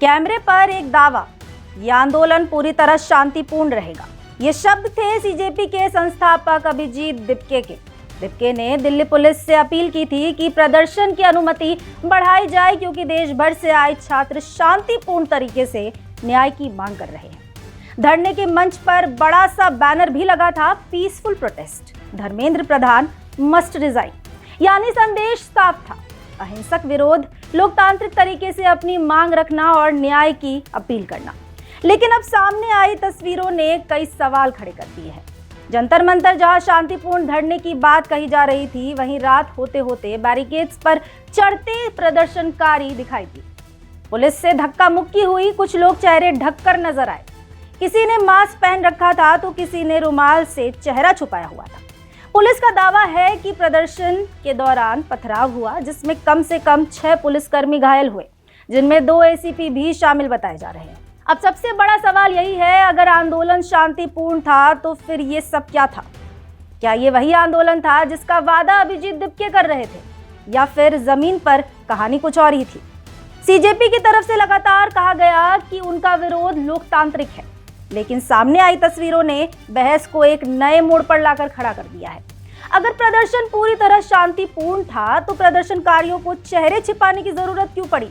कैमरे पर एक दावा, ये आंदोलन पूरी तरह शांतिपूर्ण रहेगा। ये शब्द थे सीजेपी के संस्थापक अभिजीत दिपके के। दिपके ने दिल्ली पुलिस से अपील की थी कि प्रदर्शन की अनुमति बढ़ाई जाए, क्योंकि देश भर से आए छात्र शांतिपूर्ण तरीके से न्याय की मांग कर रहे हैं। धरने के मंच पर बड़ा सा बैनर भी लगा था, peaceful protest, Dharmendra Pradhan must resign. यानी संदेश साफ था, अहिंसक विरोध, लोकतांत्रिक तरीके से अपनी मांग रखना और न्याय की अपील करना। लेकिन अब सामने आई तस्वीरों ने कई सवाल खड़े कर दिए हैं। जंतर मंतर जहां शांतिपूर्ण धरने की बात कही जा रही थी, वहीं रात होते होते बैरिकेड्स पर चढ़ते प्रदर्शनकारी दिखाई दिए। पुलिस से धक्का मुक्की हुई, कुछ लोग चेहरे ढककर नजर आए। किसी ने मास्क पहन रखा था तो किसी ने रुमाल से चेहरा छुपाया हुआ था। पुलिस का दावा है कि प्रदर्शन के दौरान पथराव हुआ, जिसमें कम से कम 6 पुलिसकर्मी घायल हुए, जिनमें 2 एसीपी भी शामिल बताए जा रहे हैं। अब सबसे बड़ा सवाल यही है, अगर आंदोलन शांतिपूर्ण था तो फिर ये सब क्या था? क्या ये वही आंदोलन था जिसका वादा अभिजीत दिपके कर रहे थे, या फिर जमीन पर कहानी कुछ और ही थी? सीजेपी की तरफ से लगातार कहा गया कि उनका विरोध लोकतांत्रिक है, लेकिन सामने आई तस्वीरों ने बहस को एक नए मोड़ पर लाकर खड़ा कर दिया है। अगर प्रदर्शन पूरी तरह शांतिपूर्ण था तो प्रदर्शनकारियों को चेहरे छिपाने की जरूरत क्यों पड़ी?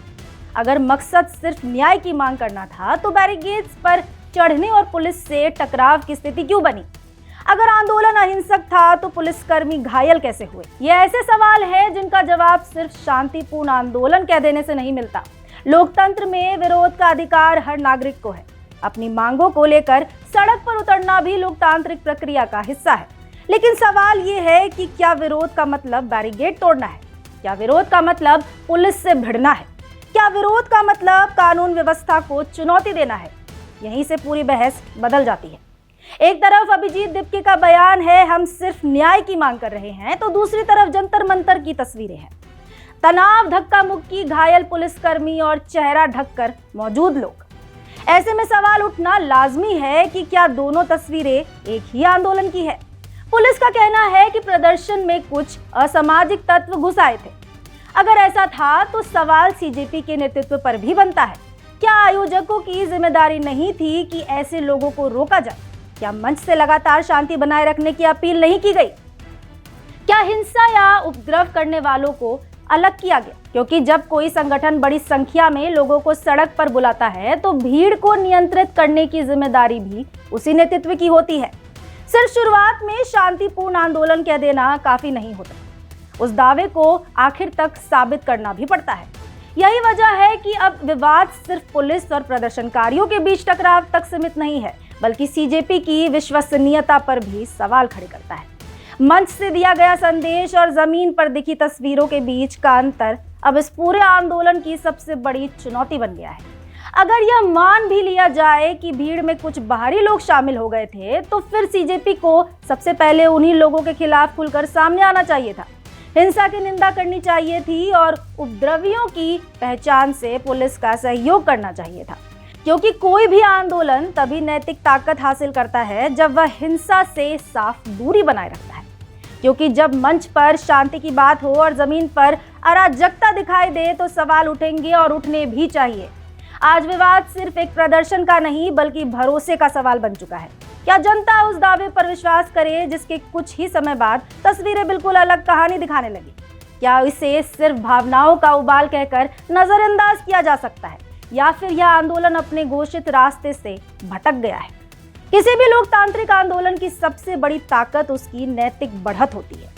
अगर मकसद सिर्फ न्याय की मांग करना था तो बैरिकेड्स पर चढ़ने और पुलिस से टकराव की स्थिति क्यों बनी? अगर आंदोलन अहिंसक था तो पुलिसकर्मी घायल कैसे हुए? ये ऐसे सवाल हैं जिनका जवाब सिर्फ शांतिपूर्ण आंदोलन कह देने से नहीं मिलता। लोकतंत्र में विरोध का अधिकार हर नागरिक को है। अपनी मांगों को लेकर सड़क पर उतरना भी लोकतांत्रिक प्रक्रिया का हिस्सा है। लेकिन सवाल ये है कि क्या विरोध का मतलब बैरिकेड तोड़ना है? क्या विरोध का मतलब पुलिस से भिड़ना है? क्या विरोध का मतलब कानून व्यवस्था को चुनौती देना है? यहीं से पूरी बहस बदल जाती है। एक तरफ अभिजीत दिपके का बयान है, हम सिर्फ न्याय की मांग कर रहे हैं, तो दूसरी तरफ जंतर मंतर की तस्वीरें हैं। तनाव, धक्का मुक्की, घायल पुलिसकर्मी और चेहरा ढककर मौजूद लोग। ऐसे में सवाल उठना लाजमी है कि क्या दोनों तस्वीरें एक ही आंदोलन की है? पुलिस का कहना है कि प्रदर्शन में कुछ असामाजिक तत्व घुस आए थे। अगर ऐसा था तो सवाल सीजेपी के नेतृत्व पर भी बनता है। क्या आयोजकों की जिम्मेदारी नहीं थी कि ऐसे लोगों को रोका जाए? क्या मंच से लगातार शांति बनाए रखने की अपील नहीं की गई? क्या हिंसा या उपद्रव करने वालों को अलग किया गया? क्योंकि जब कोई संगठन बड़ी संख्या में लोगों को सड़क पर बुलाता है तो भीड़ को नियंत्रित करने की जिम्मेदारी भी उसी नेतृत्व की होती है। सिर्फ शुरुआत में शांतिपूर्ण आंदोलन कह देना काफी नहीं होता, उस दावे को आखिर तक साबित करना भी पड़ता है। यही वजह है कि अब विवाद सिर्फ पुलिस और प्रदर्शनकारियों के बीच टकराव तक सीमित नहीं है, बल्कि सीजेपी की विश्वसनीयता पर भी सवाल खड़े करता है। मंच से दिया गया संदेश और जमीन पर दिखी तस्वीरों के बीच का अंतर अब इस पूरे आंदोलन की सबसे बड़ी चुनौती बन गया है। अगर यह मान भी लिया जाए कि भीड़ में कुछ बाहरी लोग शामिल हो गए थे, तो फिर सीजेपी को सबसे पहले उन्हीं लोगों के खिलाफ खुलकर सामने आना चाहिए था। हिंसा की निंदा करनी चाहिए थी और उपद्रवियों की पहचान से पुलिस का सहयोग करना चाहिए था। क्योंकि कोई भी आंदोलन तभी नैतिक ताकत हासिल करता है जब वह हिंसा से साफ दूरी बनाए रखता है। क्योंकि जब मंच पर शांति की बात हो और जमीन पर अराजकता दिखाई दे तो सवाल उठेंगे और उठने भी चाहिए। आज विवाद सिर्फ एक प्रदर्शन का नहीं, बल्कि भरोसे का सवाल बन चुका है। क्या जनता उस दावे पर विश्वास करे जिसके कुछ ही समय बाद तस्वीरें बिल्कुल अलग कहानी दिखाने लगी? क्या इसे सिर्फ भावनाओं का उबाल कहकर नजरअंदाज किया जा सकता है, या फिर यह आंदोलन अपने घोषित रास्ते से भटक गया है? किसी भी लोकतांत्रिक आंदोलन की सबसे बड़ी ताकत उसकी नैतिक बढ़त होती है।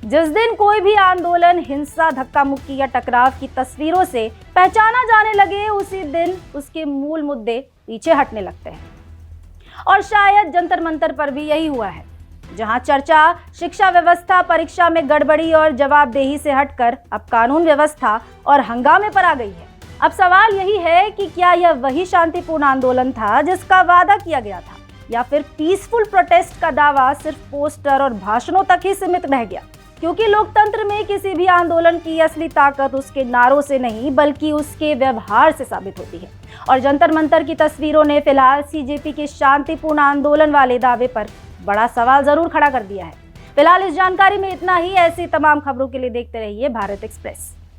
जिस दिन कोई भी आंदोलन हिंसा, धक्का मुक्की या टकराव की तस्वीरों से पहचाना जाने लगे, उसी दिन उसके मूल मुद्दे पीछे हटने लगते हैं। और शायद जंतर मंतर पर भी यही हुआ है, जहां चर्चा शिक्षा व्यवस्था, परीक्षा में गड़बड़ी और जवाबदेही से हटकर अब कानून व्यवस्था और हंगामे पर आ गई है। अब सवाल यही है कि क्या यह वही शांतिपूर्ण आंदोलन था जिसका वादा किया गया था, या फिर पीसफुल प्रोटेस्ट का दावा सिर्फ पोस्टर और भाषणों तक ही सीमित रह गया? क्योंकि लोकतंत्र में किसी भी आंदोलन की असली ताकत उसके नारों से नहीं, बल्कि उसके व्यवहार से साबित होती है। और जंतर मंतर की तस्वीरों ने फिलहाल सीजेपी के शांतिपूर्ण आंदोलन वाले दावे पर बड़ा सवाल जरूर खड़ा कर दिया है। फिलहाल इस जानकारी में इतना ही। ऐसी तमाम खबरों के लिए देखते रहिए भारत एक्सप्रेस।